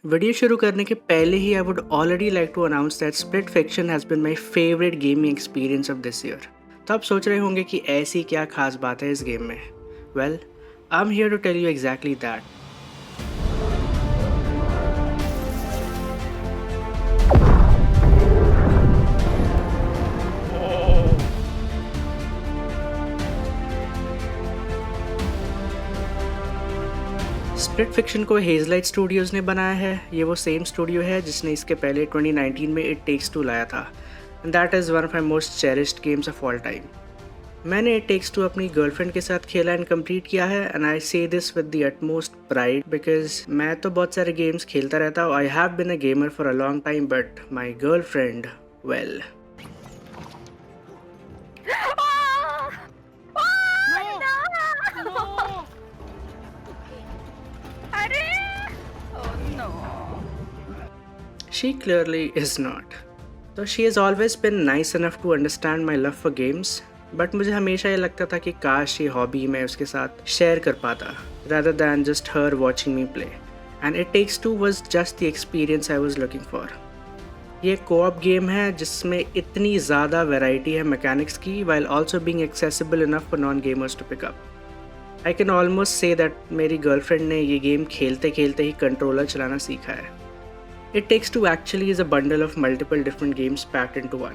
Video शुरू करने के पहले ही I would already like to announce that split fiction has been my favourite gaming experience of this year. तो आप सोच रहे होंगे कि ऐसी क्या खास बात है इस गेम में। Well, I am here to tell you exactly that. Split Fiction को हेजलाइट स्टूडियोज़ ने बनाया है। ये वो सेम स्टूडियो है जिसने इसके पहले 2019 में इट टेक्स टू लाया था, and that is one of my most cherished games of all time. मैंने इट टेक्स टू अपनी गर्लफ्रेंड के साथ खेला एंड कंप्लीट किया है, एंड आई से this with the utmost pride because मैं तो बहुत सारे गेम्स खेलता रहता हूँ। I have been a gamer for a long time, but my girlfriend, well. She clearly is not. तो she has always been nice enough to understand my love for games, but मुझे हमेशा ये लगता था कि काश ये हॉबी मैं उसके साथ शेयर कर पाता rather than just her watching me play. And It Takes Two was just the experience I was looking for. ये co-op गेम है जिसमें इतनी ज़्यादा वैरायटी है मैकेनिक्स की while also being accessible enough for non-gamers to pick up. I can almost say that मेरी girlfriend ने ये गेम खेलते खेलते ही कंट्रोलर चलाना सीखा है। It Takes Two actually is a bundle of multiple different games packed into one.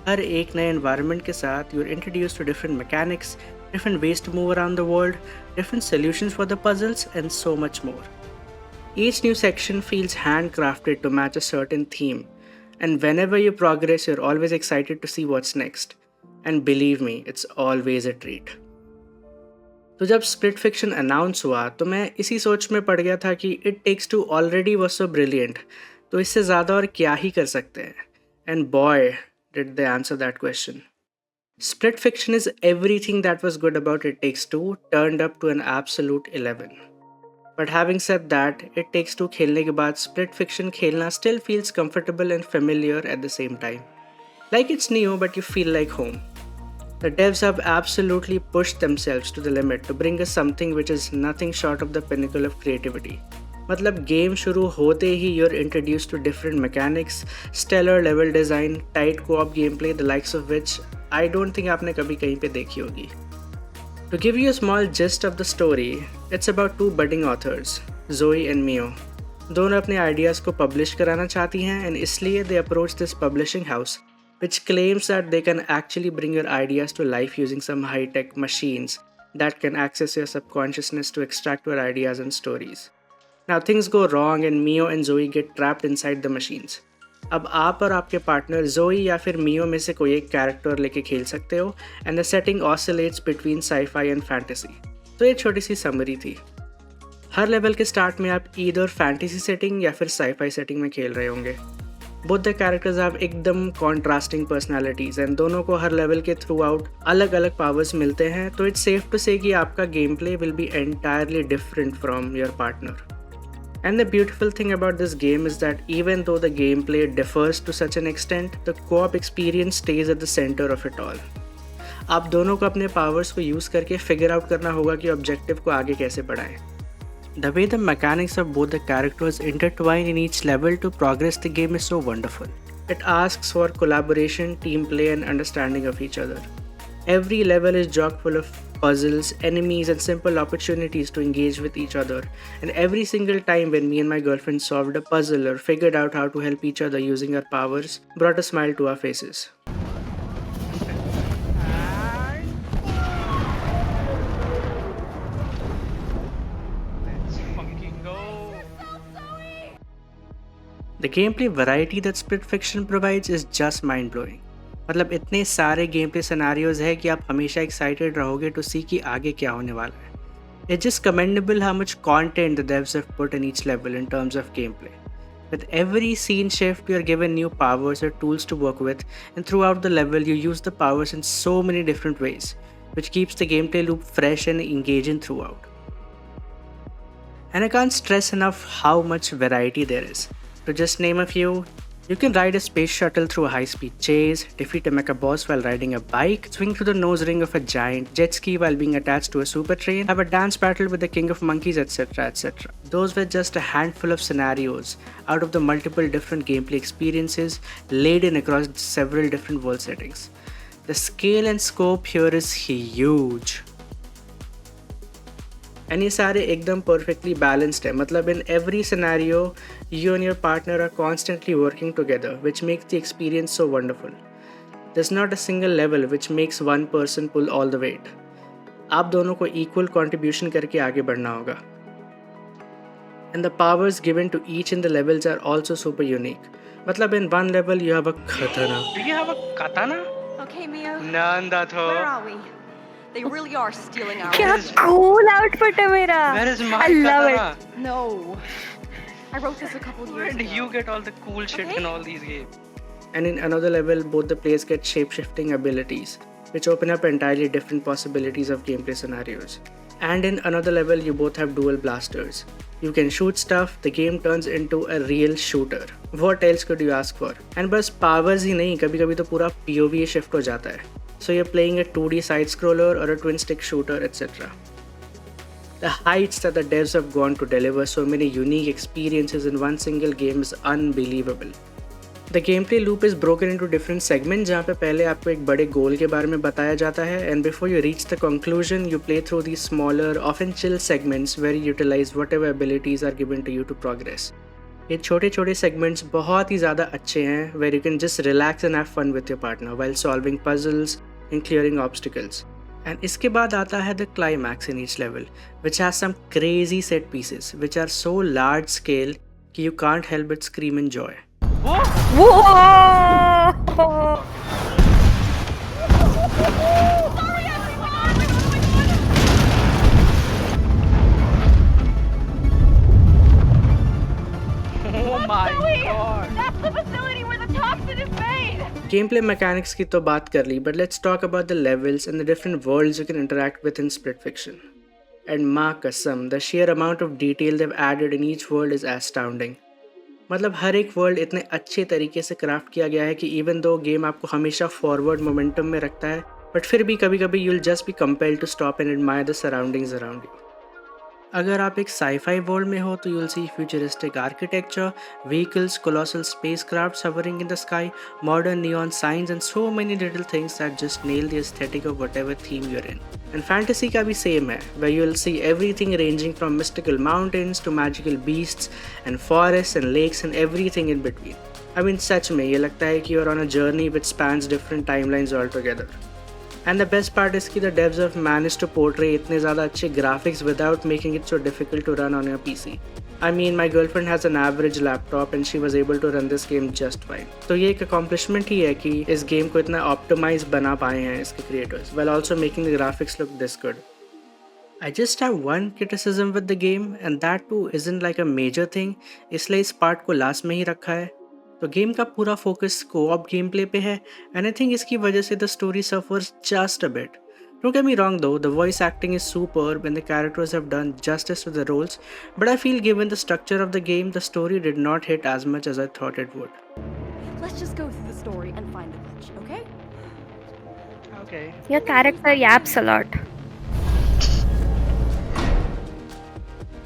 हर एक नए environment के साथ you're introduced to different mechanics, different ways to move around the world, different solutions for the puzzles, and so much more. Each new section feels handcrafted to match a certain theme, and whenever you progress, you're always excited to see what's next. And believe me, it's always a treat. तो जब split fiction announce हुआ तो मैं इसी सोच में पड़ गया था कि It Takes Two already was so brilliant, तो इससे ज़्यादा और क्या ही कर सकते हैं। And boy did they answer that question. Split Fiction is everything that was good about It Takes Two turned up to an absolute 11। But having said that, It Takes Two खेलने के बाद स्प्लिट फिक्शन खेलना still feels comfortable and familiar at the same time. Like it's new but you feel like home. The devs have absolutely pushed themselves to the limit to bring us something which is nothing short of the pinnacle of creativity. मतलब game शुरू होते ही you're introduced to different mechanics, stellar level design, tight co-op gameplay, the likes of which I don't think आपने कभी कहीं पे देखी होगी. To give you a small gist of the story, it's about two budding authors, Zoe and Mio. दोनों अपने ideas को publish कराना चाहती हैं, and इसलिए they approach this publishing house which claims that they can actually bring your ideas to life using some high-tech machines that can access your subconsciousness to extract your ideas and stories. Now things go wrong and Mio and Zoe get trapped inside the machines. अब आप और आपके partner जोई या फिर मियो में से कोई एक कैरेक्टर लेके खेल सकते हो, and the setting oscillates between sci-fi and fantasy. तो ये छोटी सी समरी थी। हर लेवल के स्टार्ट में आप ईदर फैंटेसी सेटिंग या फिर साई-फाई सेटिंग में खेल रहे होंगे। बोथ द कैरेक्टर्स हैव एकदम कॉन्ट्रास्टिंग पर्सनालिटीज एंड दोनों को हर लेवल के थ्रू आउट अलग अलग पावर्स मिलते हैं, तो इट्स सेफ टू से कि आपका game play will be entirely different from your partner. And the beautiful thing about this game is that even though the game play differs to such an extent, the co-op experience stage at the centre of it all. आप दोनों को अपने powers को use करके figure out करना होगा कि objective को आगे कैसे बढ़ाएं। The way the mechanics of both the characters intertwine in each level to progress the game is so wonderful. It asks for collaboration, team play, and understanding of each other. Every level is chock full of puzzles, enemies, and simple opportunities to engage with each other. And every single time when me and my girlfriend solved a puzzle or figured out how to help each other using our powers, brought a smile to our faces. The gameplay variety that Split Fiction provides is just mind-blowing. मतलब इतने सारे gameplay scenarios है कि आप हमेशा excited रहोगे to सी कि आगे क्या होने वाला है. It's just commendable how much content the devs have put in each level in terms of gameplay. With every scene shift, you are given new powers or tools to work with, and throughout the level, you use the powers in so many different ways, which keeps the gameplay loop fresh and engaging throughout. And I can't stress enough how much variety there is. To just name a few, You can ride a space shuttle through a high-speed chase, defeat a mecha boss while riding a bike, swing through the nose ring of a giant, jet ski while being attached to a super train, have a dance battle with the king of monkeys, etc. etc. Those were just a handful of scenarios out of the multiple different gameplay experiences laid in across several different world settings. The scale and scope here is huge. And ये सारे एकदम perfectly balanced है, मतलब in every scenario you and your partner are constantly working together which makes the experience so wonderful. There's not a single level which makes one person pull all the weight. आप दोनों को equal contribution करके आगे बढ़ना होगा. And the powers given to each in the levels are also super unique. मतलब in one level you have a katana. Do you have a katana? Okay, Mio. Nanda tho. Where are we? They really are stealing our. क्या cool outfit है मेरा. Where is my I love katana? it. No. I wrote this a couple years Where ago. do you get all the cool shit Okay. in all these games? And in another level, both the players get shape-shifting abilities, which open up entirely different possibilities of gameplay scenarios. And in another level, you both have dual blasters. You can shoot stuff, the game turns into a real shooter. What else could you ask for? And बस powers ही नहीं, कभी कभी तो पूरा POV shift हो जाता है. So you're playing a 2D side-scroller or a twin-stick shooter, etc. The heights that the devs have gone to deliver so many unique experiences in one single game is unbelievable. The gameplay loop is broken into different segments जहाँ पे पहले आपको एक बड़े गोल के बारे में बताया जाता है and before you reach the conclusion you play through these smaller, often chill segments where you utilize whatever abilities are given to you to progress. ये छोटे छोटे segments बहुत ही ज़्यादा अच्छे हैं where you can just relax and have fun with your partner while solving puzzles and clearing obstacles. And इसके बाद आता है the climax in each level, which has some crazy set pieces which are so large scale कि you can't help but scream in joy. Whoa! Oh my god! That's the facility where the toxin is made. Gameplay mechanics की तो बात कर ली, but let's talk about the levels and the different worlds you can interact with in Split Fiction. And माँ कसम, the sheer amount of detail they've added in each world is astounding. मतलब हर एक world इतने अच्छे तरीके से craft किया गया है कि इवन दो गेम आपको हमेशा फॉरवर्ड मोमेंटम में रखता है, बट फिर भी कभी कभी you will just be compelled to stop and admire the surroundings around you. अगर आप एक साईफाई वर्ल्ड में हो तो you will see futuristic architecture, vehicles, colossal spacecrafts hovering in the sky, modern neon signs and so many little things that just nail the aesthetic of whatever theme you're in. And fantasy का भी same है, where you will see everything ranging from mystical mountains to magical beasts and forests and lakes and everything in between. I mean सच में ये लगता है कि you're on a journey which spans different timelines altogether. And the best part is that the devs have managed to portray इतने ज़्यादा अच्छे graphics without making it so difficult to run on your PC. I mean, my girlfriend has an average laptop and she was able to run this game just fine. तो ये एक accomplishment ही है कि इस game को इतना optimized बना पाए हैं इसके creators, while also making the graphics look this good. I just have one criticism with the game and that too isn't like a major thing, इसलिए इस part को last में ही रखा है. तो गेम का पूरा फोकस को-ऑप गेम प्ले पे है एंड आई थिंक इसकी वजह से the story suffers just a bit. Don't get me wrong though, the voice acting is superb and the characters have done justice to the roles, but I feel given the structure of the game, the story did not hit as much as I thought it would. Let's just go through the story and find the glitch, okay? Okay. Your character yaps a lot.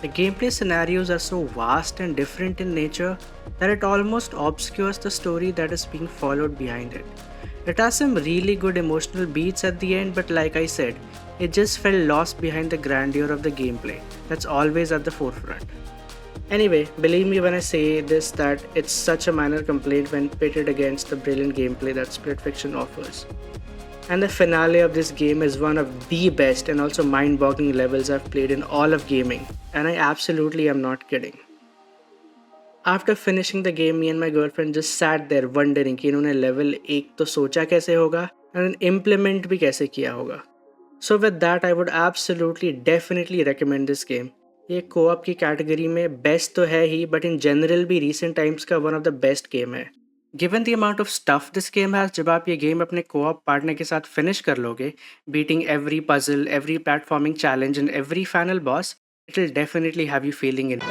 The gameplay scenarios are so vast and different in nature that it almost obscures the story that is being followed behind it. It has some really good emotional beats at the end, but like I said, it just felt lost behind the grandeur of the gameplay that's always at the forefront. Anyway, believe me when I say this that it's such a minor complaint when pitted against the brilliant gameplay that Split Fiction offers. And the finale of this game is one of the best and also mind-boggling levels I've played in all of gaming, and I absolutely am not kidding. After finishing the game, me and my girlfriend just sat there wondering कि इन्होंने level 1 तो सोचा कैसे होगा and implement भी कैसे किया होगा. So with that, I would absolutely definitely recommend this game. ये co-op की category में best तो है ही, but in general भी recent times का one of the best game है. Given the amount of stuff this game has, जब आप ये game अपने co-op partner के साथ finish कर लोगे, beating every puzzle, every platforming challenge and every final boss, it will definitely have you feeling it.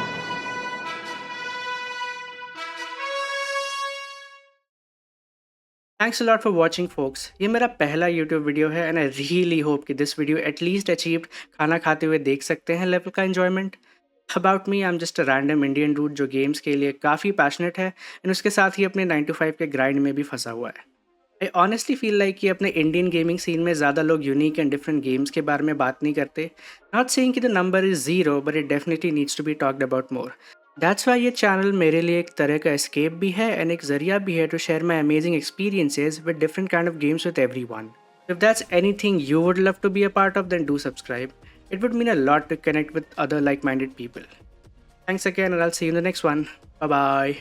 Thanks a lot for watching folks. ये मेरा पहला यूट्यूब वीडियो है एंड आई रियली होप कि this video at least achieved खाना खाते हुए देख सकते हैं लेवल का enjoyment. About me, I am just a random Indian dude जो गेम्स के लिए काफ़ी पैशनेट है एंड उसके साथ ही अपने 9 to 5 के ग्राइंड में भी फंसा हुआ है। आई ऑनेस्टली फील लाइक कि अपने इंडियन गेमिंग सीन में ज़्यादा लोग यूनिक एंड डिफरेंट गेम्स के बारे में बात नहीं करते। नॉट सेइंग कि the number is zero, but it definitely needs to be talked about more. That's why ये चैनल मेरे लिए एक तरह का एस्केप भी है एंड एक जरिया भी है to share my amazing experiences with different kind of games with everyone. If that's anything you would love to be a part of, then do subscribe. It would mean a lot to connect with other like minded people. Thanks again, and I'll see you in the next one. Bye bye.